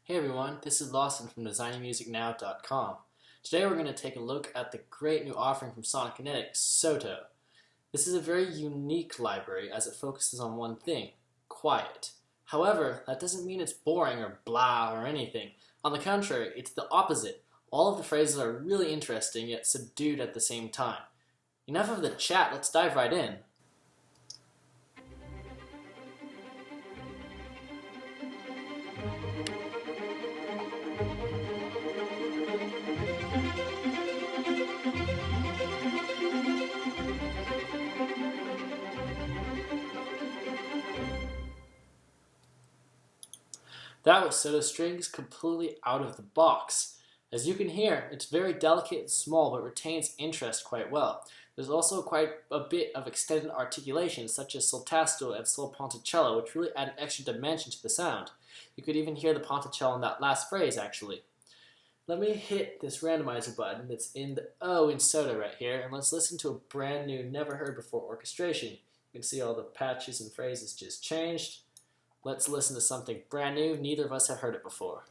Hey everyone, this is Lawson from DesigningMusicNow.com. Today we're going to take a look at the great new offering from Sonokinetic, Sotto. This is a very unique library as it focuses on one thing, quiet. However, that doesn't mean it's boring or blah or anything. On the contrary, it's the opposite. All of the phrases are really interesting yet subdued at the same time. Enough of the chat, let's dive right in. That was Sotto Strings completely out of the box. As you can hear, it's very delicate and small but retains interest quite well. There's also quite a bit of extended articulation such as soltasto and sol ponticello, which really add an extra dimension to the sound. You could even hear the ponticello in that last phrase actually. Let me hit this randomizer button that's in the O in Sotto right here, and let's listen to a brand new, never heard before orchestration. You can see all the patches and phrases just changed. Let's listen to something brand new. Neither of us have heard it before.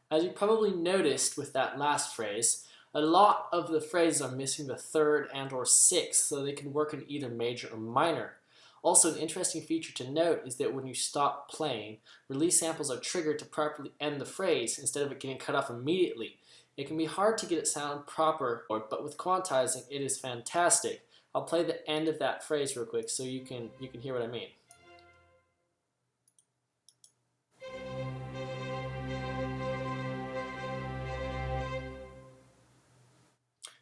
As you probably noticed with that last phrase, a lot of the phrases are missing the third and or sixth, so they can work in either major or minor. Also, an interesting feature to note is that when you stop playing, release samples are triggered to properly end the phrase instead of it getting cut off immediately. It can be hard to get it sound proper, but with quantizing, it is fantastic. I'll play the end of that phrase real quick so you can hear what I mean.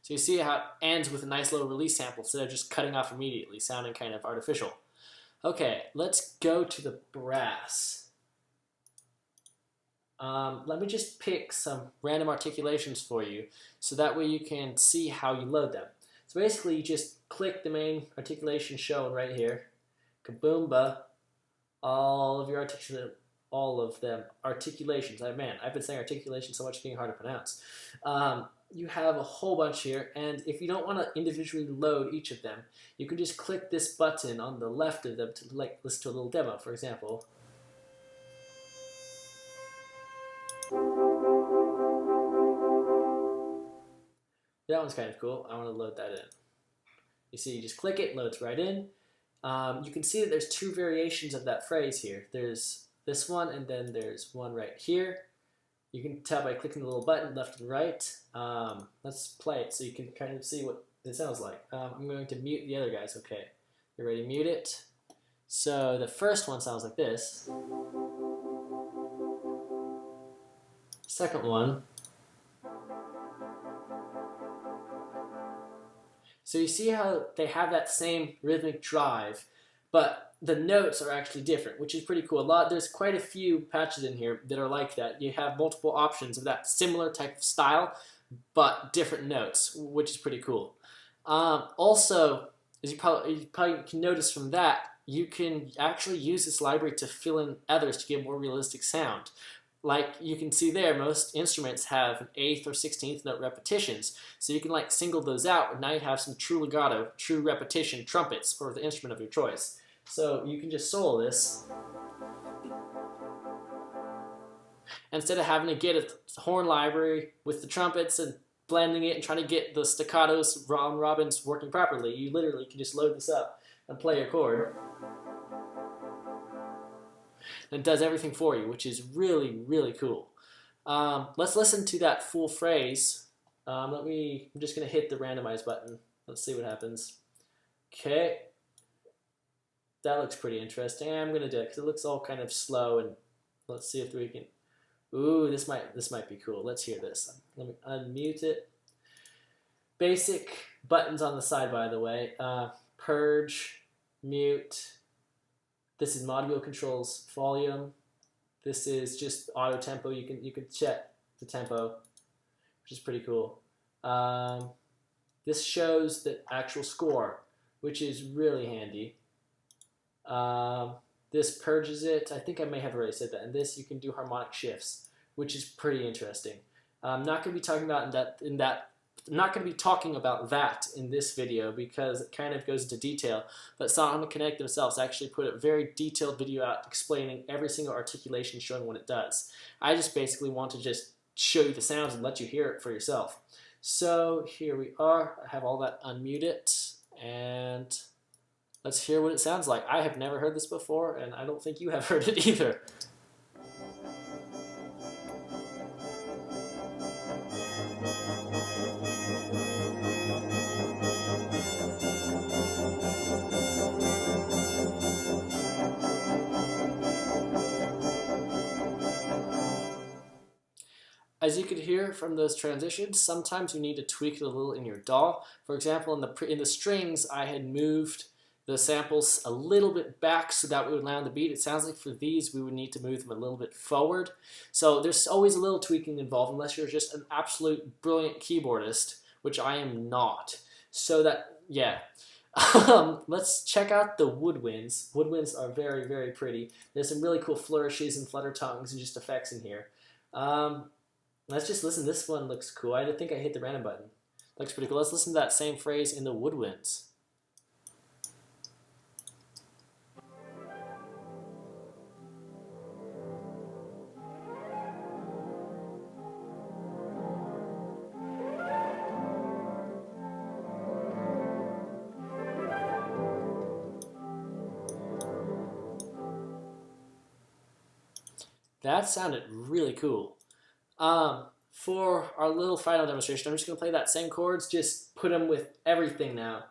So you see how it ends with a nice little release sample instead of just cutting off immediately, sounding kind of artificial. Okay, let's go to the brass. Let me just pick some random articulations for you so that way you can see how you load them. So basically you just click the main articulation shown right here. Kaboomba. All of them articulations. Man, I've been saying articulation so much it's getting hard to pronounce. You have a whole bunch here, and if you don't want to individually load each of them, you can just click this button on the left of them to listen to a little demo, for example. That one's kind of cool. I want to load that in. You see, you just click it, loads right in. You can see that there's two variations of that phrase here. There's this one, and then there's one right here. You can tell by clicking the little button left and right. Let's play it so you can kind of see what it sounds like. I'm going to mute the other guys. Okay, you ready to mute it? So the first one sounds like this. Second one. So you see how they have that same rhythmic drive, but the notes are actually different, which is pretty cool. There's quite a few patches in here that are like that. You have multiple options of that similar type of style, but different notes, which is pretty cool. Also, as you probably can notice from that, you can actually use this library to fill in others to get more realistic sound. Like you can see there, most instruments have an 8th or 16th note repetitions, so you can like single those out, and now you have some true legato, true repetition trumpets for the instrument of your choice. So you can just solo this instead of having to get a horn library with the trumpets and blending it and trying to get the staccatos, round robins working properly. You literally can just load this up and play a chord. And it does everything for you, which is really, really cool. Let's listen to that full phrase. I'm just going to hit the randomize button. Let's see what happens. Okay. That looks pretty interesting. I'm going to do it because it looks all kind of slow, and let's see if we can... Ooh, this might be cool. Let's hear this. Let me unmute it. Basic buttons on the side, by the way. Purge, mute. This is module controls volume. This is just auto tempo. You can check the tempo, which is pretty cool. This shows the actual score, which is really handy. This purges it. I think I may have already said that. And this, you can do harmonic shifts, which is pretty interesting. I'm not going to be talking about I'm not going to be talking about that in this video because it kind of goes into detail, but Sonokinetic themselves actually put a very detailed video out explaining every single articulation, showing what it does. I just basically want to just show you the sounds and let you hear it for yourself. So here we are. I have all that unmuted, and let's hear what it sounds like. I have never heard this before, and I don't think you have heard it either. As you could hear from those transitions, sometimes you need to tweak it a little in your DAW. For example, in the strings, I had moved the samples a little bit back so that we would land the beat. It sounds like for these, we would need to move them a little bit forward. So there's always a little tweaking involved, unless you're just an absolute brilliant keyboardist, which I am not. So that, yeah. Let's check out the woodwinds. Woodwinds are very, very pretty. There's some really cool flourishes and flutter tongues and just effects in here. Let's just listen. This one looks cool. I think I hit the random button. Looks pretty cool. Let's listen to that same phrase in the woodwinds. That sounded really cool. For our little final demonstration, I'm just going to play that same chords, just put them with everything now.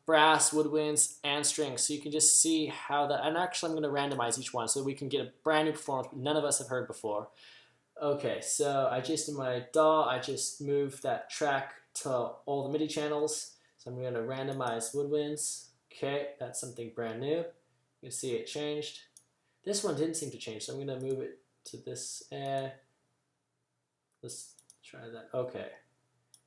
Brass, woodwinds, and strings. So you can just see how that, and actually I'm going to randomize each one so we can get a brand new performance none of us have heard before. Okay, so in my DAW, I just moved that track to all the MIDI channels. So I'm going to randomize woodwinds. Okay, that's something brand new. You can see it changed. This one didn't seem to change, so I'm going to move it to this. Let's try that. Okay.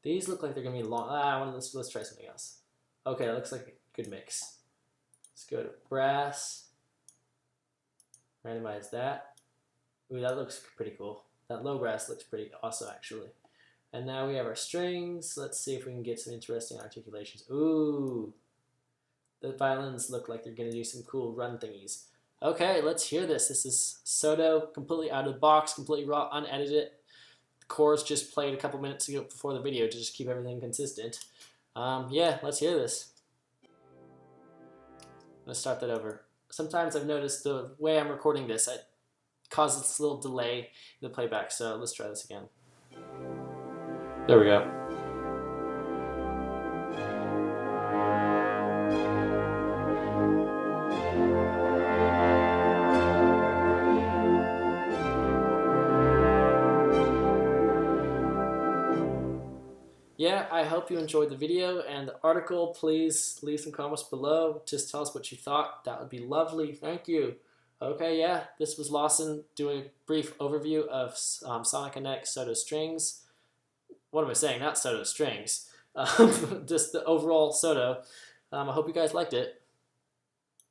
These look like they're going to be long. Let's try something else. Okay, that looks like a good mix. Let's go to brass. Randomize that. Ooh, that looks pretty cool. That low brass looks pretty awesome, actually. And now we have our strings. Let's see if we can get some interesting articulations. Ooh. The violins look like they're going to do some cool run thingies. Okay, let's hear this. This is Sotto, completely out of the box, completely raw, unedited. The chorus just played a couple minutes ago before the video to just keep everything consistent. Yeah, let's hear this. I'm going to start that over. Sometimes I've noticed the way I'm recording this, it causes this little delay in the playback, so let's try this again. There we go. Yeah, I hope you enjoyed the video and the article. Please leave some comments below. Just tell us what you thought. That would be lovely. Thank you. Okay, yeah, this was Lawson doing a brief overview of Sonokinetic Sotto strings. What am I saying? Not Sotto strings. Just the overall Sotto. I hope you guys liked it.